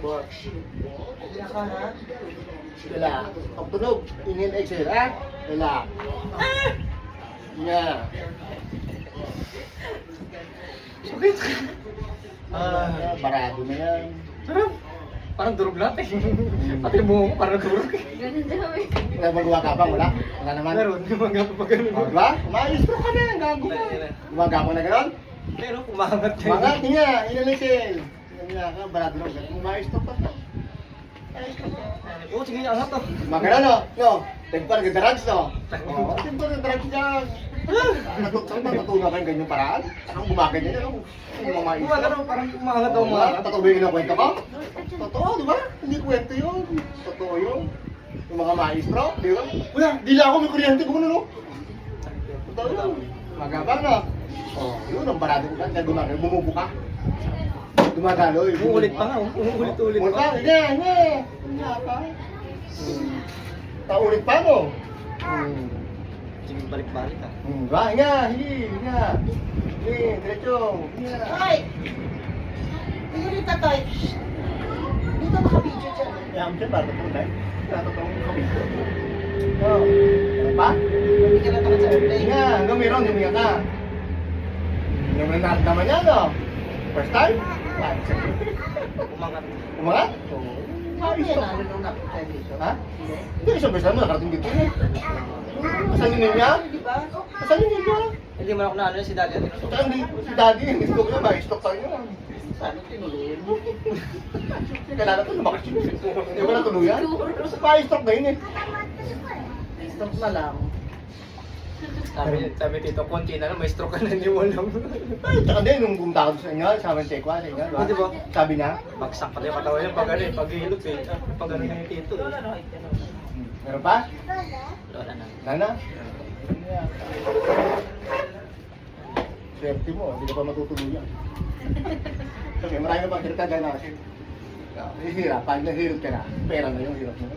support. Kaya ka ha? Relax. Pag tunog, inhale, exhale, ha? Relax. Yeah. Sakit. Barado na yan. Sarap. Parang durog lahat eh. Pati yung bungo ko parang durog eh. Ganun daw eh. Wala magawa ka bang? Wala? Wala naman. Meron, gumagawa pa ganun. O, diba? Umayos-stroke ka na yan, gago ka. Gumagawa na gano'n? Pero umangat ka. Mga niya, inalisin. Yan ka, barado na. Umayos-stroke ka. Oo, sige, angat to. Magana no? No? Tagpar ng drugs no? Oo, tagpar ng drugs dyan. Natutunan kayo ganyang paraan? Anong gumaganyan yan? Anong mga Gumagano, parang umangat daw umangat. Totoo ba yung kwento ko? Totoo, di ba? Hindi kwento yun. Totoo yun. Yung mga maestro, di ba? Kuya, dila ako may kuryente ko no? Totoo yun. Magabang no? Oh, yun ang barado ko kaya gumagano. Bumubuka. Gumagano. Umuulit pa nga, umuulit-ulit Ulit pa. pa, hindi, hindi. Hindi pa. Paulit pa no? Sige, balik-balik ah. Ba, nga, hindi, nga. Hindi, diretso. Nga. Hoy! Dito dito, Toy. Dito makabidyo dyan. Yan, dyan ba? Totoo na. Totoo kami. Oh, ano pa? Hindi ka na takot sa airplane. Nga, hanggang meron, huminga ka. Yung naman yan, no? First time? Umangat. Umangat? Sabi yan, ano nung nakita dito? Ha? Hindi, isang beses naman, nakarating dito eh. Asan yung niya? Di ba? Asan yung niya? Hindi man ako na si Daddy. Saka hindi, si daddy, stroke niya, ma-stroke sa inyo. Sana tinuluyan mo. Kailangan ito, lumakas yun. Hindi ba natuluyan? Ma-stroke na yun eh. Stop na lang. Sabi Tito, konti na lang, may stroke ka na, hindi mo alam. Ay, tsaka din, nung pumunta ako sa inyo, sa amin tekwa, sa inyo, di ba? Di ba? Sabi niya, Bagsak pati yung katawan niya, pag ano eh, pag hilot eh. Pag ano na yung Tito eh. meron pa? Lola na. Nana? Swerte mo, hindi ka pa matutuluyan. Kasi marami na pang kirita dyan natin. Hirap, pag nahirap ka na, pera na yung hirap mo.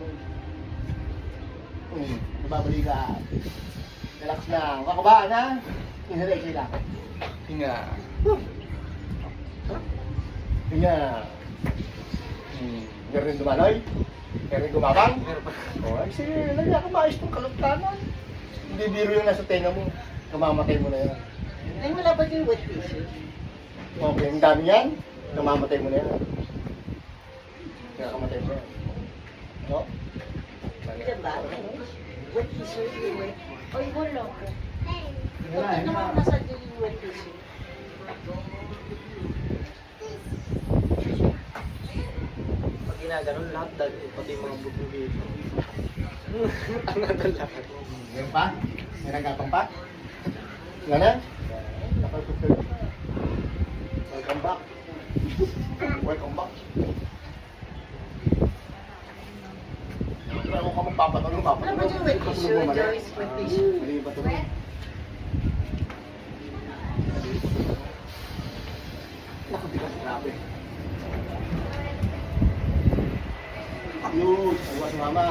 Nababali ka. Relax lang. Kakabaan ha? Inhalay sila. Hinga. Hinga. Meron rin dumaloy? Meron rin gumabang? O, ay sige, lagyan ka maayos ng kalagtanan. Hindi biro yung nasa tenga mo. Kamamatay mo na yan. Ay, wala ba yung wet tissue? Okay, ang dami yan. Kamamatay mo na yan. Kaya kamatay mo yan. No? Diyan ba? Wet tissue, yung wet. Oy, wala ko. Wala, Bakit naman nasa dyan yung wet tissue? Pag ginaganon lahat, pati yung mga buto dito. Ang nadal lahat. Meron pa? May nagapang pa? Wala na? Nakasusunod. Welcome back. Welcome back. Wala ko magpapatulong, Ano ba yung wet tissue? Joyce, wet tissue. Mali ba tulong? Naku, bigas, grabe. Yun, ayaw si mama.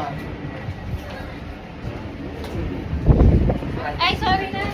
Ay, sorry na.